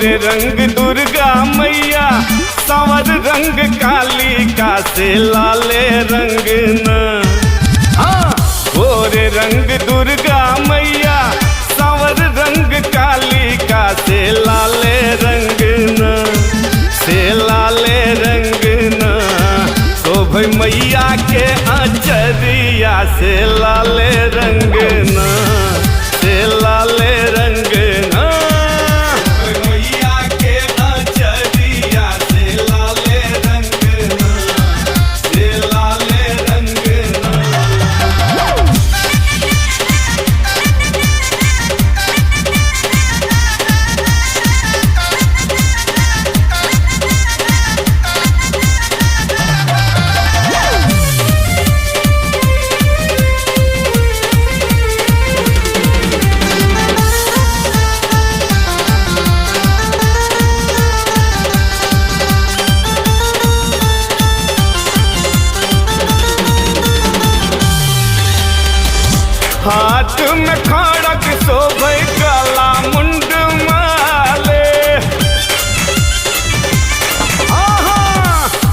गोरे रंग दुर्गा मैया, सांवर रंग कालिका से लाले रंग न। हाँ, गोरे रंग दुर्गा मैया, सांवर रंग कालिका से लाले रंग न, से लाले रंग न। शोभ मैया के आचरिया से लाले रंग न, से लाले रंग न। हाथ में खड़क शोभे काला मुंड माले,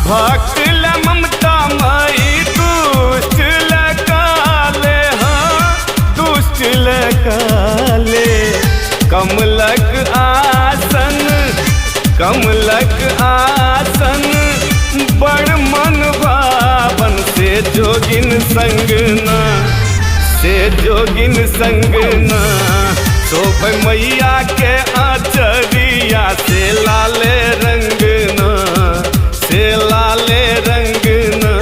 भक्त ल ममता मई दुष्ट ल काले, हाँ दुष्ट ल काले। कमलक आसन, कमलक आसन, बड़ मन भावन से जोगिन संग न, से जोगिन संग न। शोभ मैया के आचरिया से लाले रंग न, से लाले रंग न।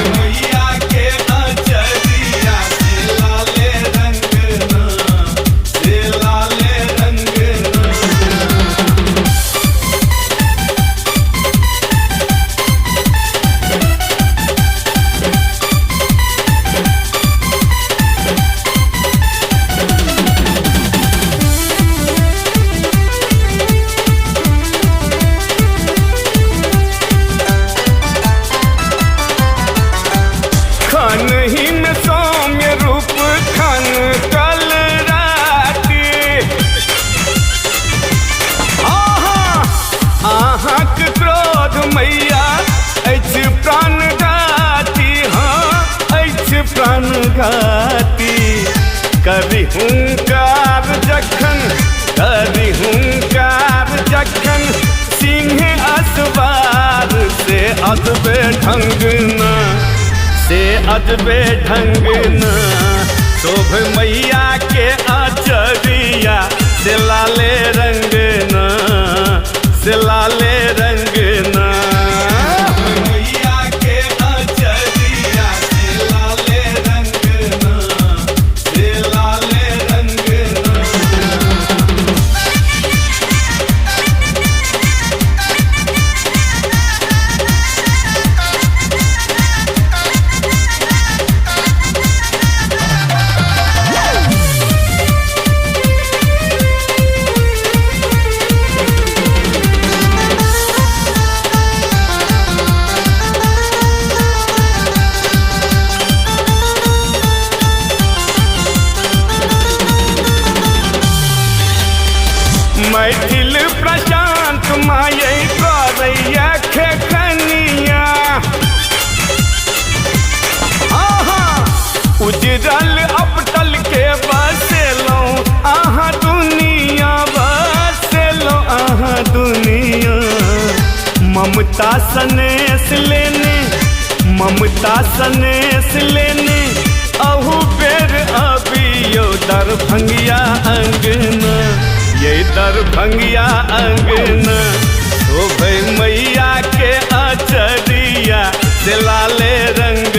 मैया के आचरिया से लाले रंग न, से लाले रंग न। खन ही में सौम्य रूप खन कल राती, आहाँक क्रोध मैया अछि प्राण घाती, हाँ अछि प्राण घाती। करी हुंकार जखन, करी हुंकार जखन, सिंह असवार से अदबे ढंग न, से अजबे ढंग न। शोभ मैया के आचरिया से लाले रंग न, से लाले रंग न। मैया के आचरिया से लाले रंग न, से लाले रंग न। मैथिल प्रशांत माये करैया खेखनिया, उजरल अपटल के बसेलौं अहाँ दुनिया, बसेलौं अहाँ दुनिया। ममता सनेस लेने, ममता सनेस लेने, अहू बेर अबियो दरभंगिया अंगना, ये दरभंगिया अंगना। शोभे मैया के आचरिया से लाले रंग